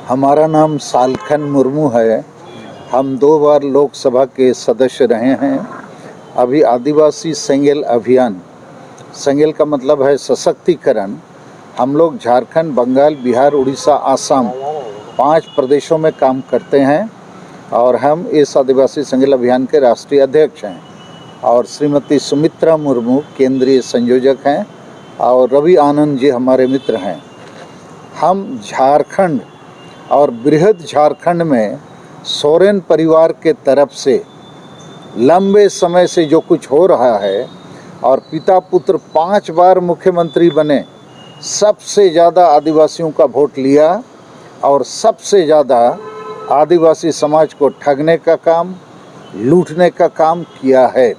हमारा नाम सालखन मुर्मू है। हम 2 बार लोकसभा के सदस्य रहे हैं। अभी आदिवासी सेंगेल अभियान, सेंगेल का मतलब है सशक्तिकरण। हम लोग झारखंड, बंगाल, बिहार, उड़ीसा, आसाम 5 प्रदेशों में काम करते हैं और हम इस आदिवासी सेंगेल अभियान के राष्ट्रीय अध्यक्ष हैं। और श्रीमती सुमित्रा मुर्मू केंद्रीय संयोजक हैं और रवि आनंद जी हमारे मित्र हैं। हम झारखंड और बृहद झारखंड में सोरेन परिवार के तरफ से लंबे समय से जो कुछ हो रहा है और पिता पुत्र 5 बार मुख्यमंत्री बने, सबसे ज़्यादा आदिवासियों का वोट लिया और सबसे ज़्यादा आदिवासी समाज को ठगने का काम, लूटने का काम किया है।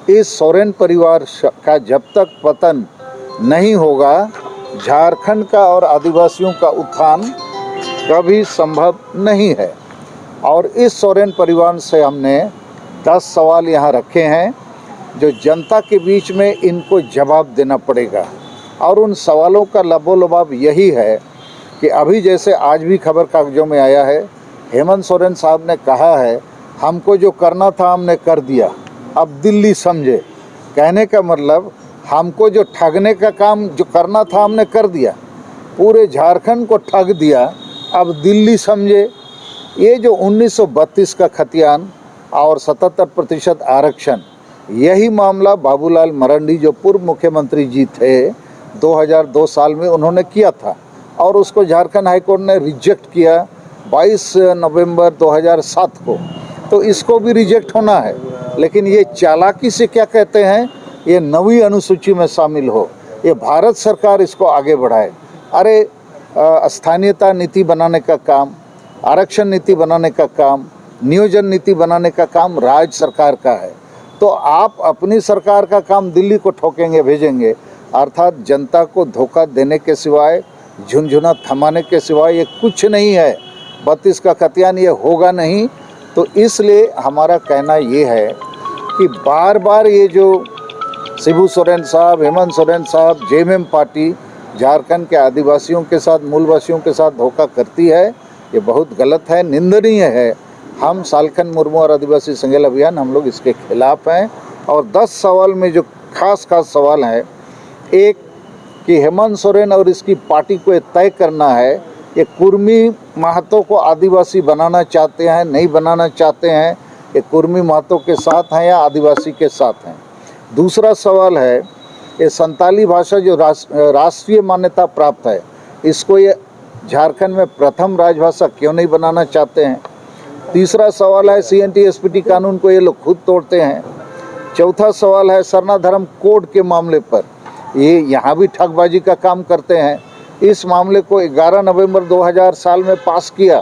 इस सोरेन परिवार का जब तक पतन नहीं होगा, झारखंड का और आदिवासियों का उत्थान कभी संभव नहीं है। और इस सोरेन परिवार से हमने 10 सवाल यहाँ रखे हैं जो जनता के बीच में इनको जवाब देना पड़ेगा। और उन सवालों का लबोलबाब यही है कि अभी जैसे आज भी खबर कागजों में आया है, हेमंत सोरेन साहब ने कहा है हमको जो करना था हमने कर दिया, अब दिल्ली समझे। कहने का मतलब हमको जो ठगने का काम जो करना था हमने कर दिया, पूरे झारखंड को ठग दिया, अब दिल्ली समझे। ये जो 1932 का खतियान और 77% आरक्षण, यही मामला बाबूलाल मरांडी जो पूर्व मुख्यमंत्री जी थे 2002 साल में उन्होंने किया था और उसको झारखंड हाईकोर्ट ने रिजेक्ट किया 22 नवंबर 2007 को। तो इसको भी रिजेक्ट होना है। लेकिन ये चालाकी से क्या कहते हैं, ये 9वीं अनुसूची में शामिल हो, ये भारत सरकार इसको आगे बढ़ाए। अरे स्थानीयता नीति बनाने का काम, आरक्षण नीति बनाने का काम, नियोजन नीति बनाने का काम राज्य सरकार का है। तो आप अपनी सरकार का काम दिल्ली को ठोकेंगे, भेजेंगे, अर्थात जनता को धोखा देने के सिवाय, झुनझुना थमाने के सिवाय ये कुछ नहीं है। 32 का खतियान ये होगा नहीं। तो इसलिए हमारा कहना ये है कि बार बार ये जो शिबू सोरेन साहब, हेमंत सोरेन साहब, जेएमएम पार्टी झारखंड के आदिवासियों के साथ, मूलवासियों के साथ धोखा करती है, ये बहुत गलत है, निंदनीय है। हम सालखन मुर्मू और आदिवासी सेंगेल अभियान, हम लोग इसके खिलाफ हैं। और 10 सवाल में जो खास सवाल है, एक कि हेमंत सोरेन और इसकी पार्टी को ये तय करना है ये कुर्मी महतो को आदिवासी बनाना चाहते हैं, नहीं बनाना चाहते हैं, ये कुर्मी महतो के साथ हैं या आदिवासी के साथ हैं। दूसरा सवाल है ये संताली भाषा जो राष्ट्रीय मान्यता प्राप्त है, इसको ये झारखंड में प्रथम राजभाषा क्यों नहीं बनाना चाहते हैं। तीसरा सवाल है CNT SPT कानून को ये लोग खुद तोड़ते हैं। चौथा सवाल है सरना धर्म कोड के मामले पर ये यहाँ भी ठगबाजी का काम करते हैं। इस मामले को 11 नवंबर 2000 साल में पास किया,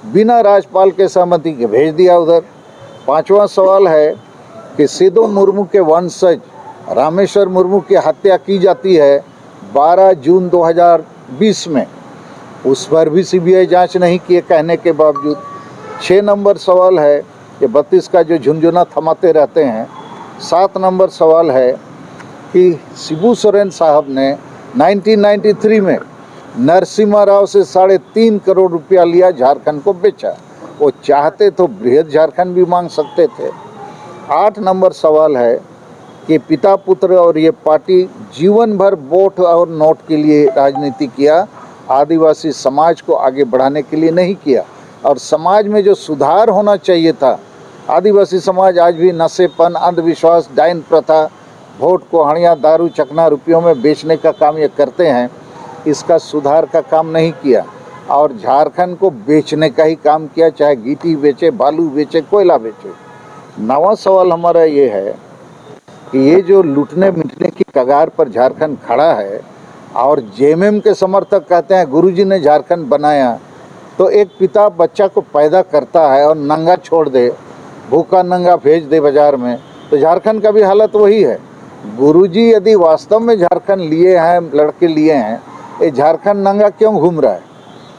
बिना राज्यपाल के सहमति के भेज दिया उधर। पांचवा सवाल है कि सिद्धू मुर्मू के वंशज रामेश्वर मुर्मू की हत्या की जाती है 12 जून 2020 में, उस पर भी CBI जांच नहीं किए कहने के बावजूद। 6 नंबर सवाल है ये 32 का जो झुनझुना थमाते रहते हैं। 7 नंबर सवाल है कि शिबू सोरेन साहब ने 1993 में नरसिम्हा राव से 3.5 करोड़ रुपया लिया, झारखंड को बेचा। वो चाहते तो बृहद झारखंड भी मांग सकते थे। 8 नंबर सवाल है कि पिता पुत्र और ये पार्टी जीवन भर वोट और नोट के लिए राजनीति किया, आदिवासी समाज को आगे बढ़ाने के लिए नहीं किया। और समाज में जो सुधार होना चाहिए था, आदिवासी समाज आज भी नशेपन, अंधविश्वास, डायन प्रथा, वोट को हड़िया, दारू, चकना रुपयों में बेचने का काम ये करते हैं, इसका सुधार का काम नहीं किया और झारखंड को बेचने का ही काम किया, चाहे गिट्टी बेचे, बालू बेचे, कोयला बेचे। 9वां सवाल हमारा ये है कि ये जो लूटने मिटने की कगार पर झारखंड खड़ा है और जेएमएम के समर्थक कहते हैं गुरुजी ने झारखंड बनाया, तो एक पिता बच्चा को पैदा करता है और नंगा छोड़ दे, भूखा नंगा भेज दे बाजार में, तो झारखंड का भी हालत वही है। गुरुजी यदि वास्तव में झारखंड लिए हैं, लड़के लिए हैं, ये झारखंड नंगा क्यों घूम रहा है,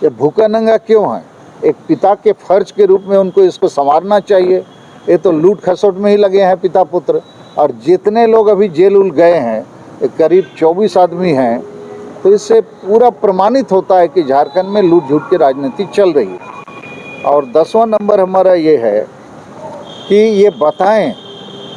ये भूखा नंगा क्यों है। एक पिता के फर्ज के रूप में उनको इसको संवारना चाहिए। ये तो लूट खसोट में ही लगे हैं पिता पुत्र। और जितने लोग अभी जेल उल गए हैं, करीब 24 आदमी हैं तो इससे पूरा प्रमाणित होता है कि झारखंड में लूट झूठ की राजनीति चल रही है। और 10वां नंबर हमारा ये है कि ये बताएं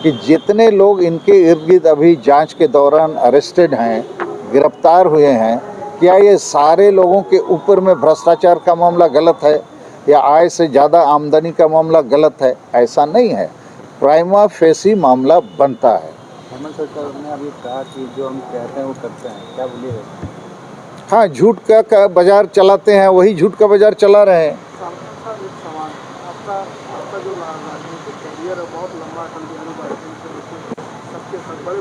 कि जितने लोग इनके इर्द गिर्द अभी जांच के दौरान अरेस्टेड हैं, गिरफ्तार हुए हैं, क्या ये सारे लोगों के ऊपर में भ्रष्टाचार का मामला गलत है या आय से ज़्यादा आमदनी का मामला गलत है? ऐसा नहीं है, प्राइमा फेसी मामला बनता है। हेमंत सरकार ने अभी कहा कि जो हम कहते हैं वो करते हैं, क्या बोलिएगा? हाँ, झूठ का बाजार चलाते हैं, वही झूठ का बाजार चला रहे हैं। आपका जो राजनीतिक करियर है बहुत लंबा सबके साथ बड़े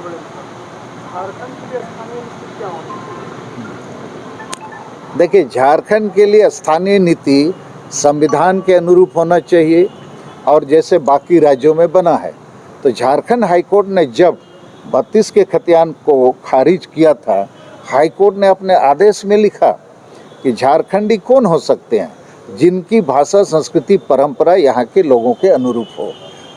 झारखंड के स्थानीय नीति क्या होनी? देखिए, झारखंड के लिए स्थानीय नीति संविधान के अनुरूप होना चाहिए और जैसे बाकी राज्यों में बना है। तो झारखंड हाईकोर्ट ने जब 32 के खतियान को खारिज किया था, हाईकोर्ट ने अपने आदेश में लिखा कि झारखंडी कौन हो सकते हैं जिनकी भाषा, संस्कृति, परंपरा यहाँ के लोगों के अनुरूप हो।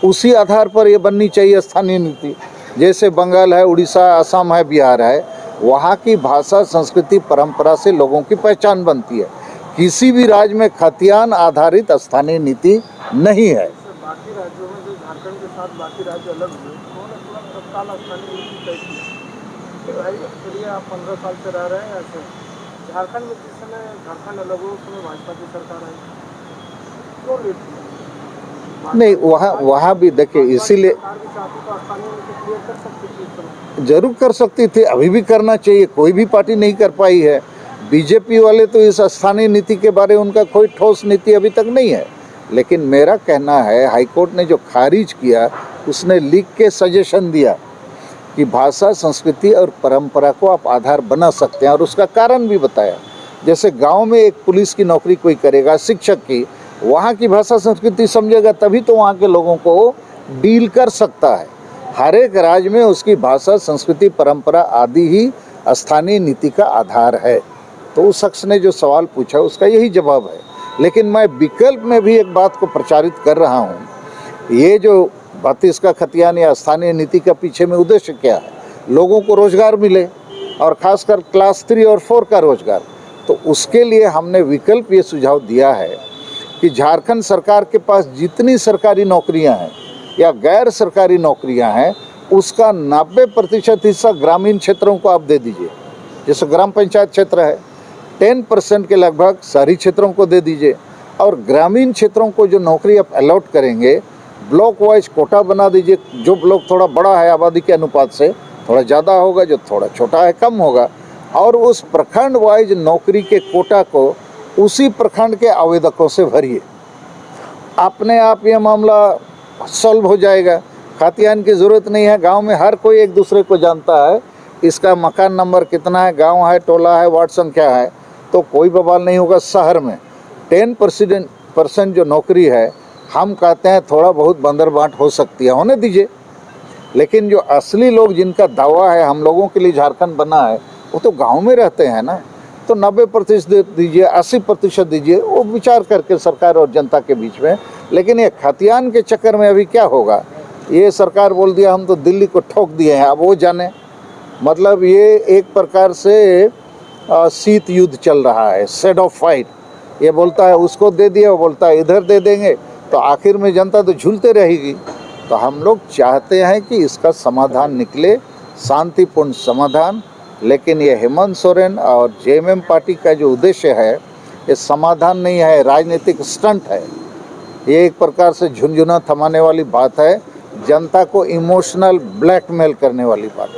उसी आधार पर ये बननी चाहिए स्थानीय नीति। जैसे बंगाल है, उड़ीसा, असम है, बिहार है, वहाँ की भाषा, संस्कृति, परंपरा से लोगों की पहचान बनती है। किसी भी राज्य में खतियान आधारित स्थानीय नीति नहीं है। बाकी राज्यों में जो झारखंड के साथ बाकी राज्य अलग हुए, उन्होंने तुरंत तत्काल स्थानीय नीति तय की। भाई चलिए, आप 15 साल से रह रहे हैं ऐसे। झारखंड में जिस समय झारखंड अलग हो, उस समय भाजपा की सरकार आई, क्यों लेट किया? नहीं, वहाँ भी देखिए, इसीलिए जरूर कर सकती थी, अभी भी करना चाहिए। कोई भी पार्टी नहीं कर पाई है। बीजेपी वाले तो इस स्थानीय नीति के बारे में उनका कोई ठोस नीति अभी तक नहीं है। लेकिन मेरा कहना है, हाईकोर्ट ने जो खारिज किया, उसने लिख के सजेशन दिया कि भाषा, संस्कृति और परंपरा को आप आधार बना सकते हैं, और उसका कारण भी बताया। जैसे गांव में एक पुलिस की नौकरी कोई करेगा, शिक्षक की, वहाँ की भाषा संस्कृति समझेगा, तभी तो वहाँ के लोगों को डील कर सकता है। हर एक राज्य में उसकी भाषा, संस्कृति, परंपरा आदि ही स्थानीय नीति का आधार है। तो उस शख्स ने जो सवाल पूछा उसका यही जवाब है। लेकिन मैं विकल्प में भी एक बात को प्रचारित कर रहा हूँ। ये जो 32 का खतियान या स्थानीय नीति का पीछे में उद्देश्य क्या है? लोगों को रोजगार मिले, और खासकर क्लास 3 और 4 का रोजगार। तो उसके लिए हमने विकल्प ये सुझाव दिया है कि झारखंड सरकार के पास जितनी सरकारी नौकरियां हैं या गैर सरकारी नौकरियां हैं, उसका 90% हिस्सा ग्रामीण क्षेत्रों को आप दे दीजिए। जैसे ग्राम पंचायत क्षेत्र है, 10% के लगभग शहरी क्षेत्रों को दे दीजिए, और ग्रामीण क्षेत्रों को जो नौकरी आप अलॉट करेंगे, ब्लॉक वाइज कोटा बना दीजिए। जो ब्लॉक थोड़ा बड़ा है आबादी के अनुपात से, थोड़ा ज़्यादा होगा, जो थोड़ा छोटा है कम होगा, और उस प्रखंड वाइज नौकरी के कोटा को उसी प्रखंड के आवेदकों से भरिए। अपने आप ये मामला सॉल्व हो जाएगा। खतियान की ज़रूरत नहीं है। गांव में हर कोई एक दूसरे को जानता है, इसका मकान नंबर कितना है, गांव है, टोला है, वार्ड संख्या है, तो कोई बवाल नहीं होगा। शहर में 10% जो नौकरी है, हम कहते हैं थोड़ा बहुत बंदरबाट हो सकती है, होने दीजिए। लेकिन जो असली लोग जिनका दावा है हम लोगों के लिए झारखंड बना है, वो तो गांव में रहते हैं ना। तो 90% दीजिए, 80% दीजिए, वो विचार करके सरकार और जनता के बीच में। लेकिन ये खतियान के चक्कर में अभी क्या होगा, ये सरकार बोल दिया हम तो दिल्ली को ठोक दिए हैं, अब वो जाने। मतलब ये एक प्रकार से शीत युद्ध चल रहा है, शेड ऑफ फाइट। ये बोलता है उसको दे दिया, वो बोलता है इधर दे देंगे, तो आखिर में जनता तो झूलते रहेगी। तो हम लोग चाहते हैं कि इसका समाधान निकले, शांतिपूर्ण समाधान। लेकिन ये हेमंत सोरेन और जेएमएम पार्टी का जो उद्देश्य है, ये समाधान नहीं है, राजनीतिक स्टंट है। ये एक प्रकार से झुनझुना थमाने वाली बात है, जनता को इमोशनल ब्लैकमेल करने वाली बात है।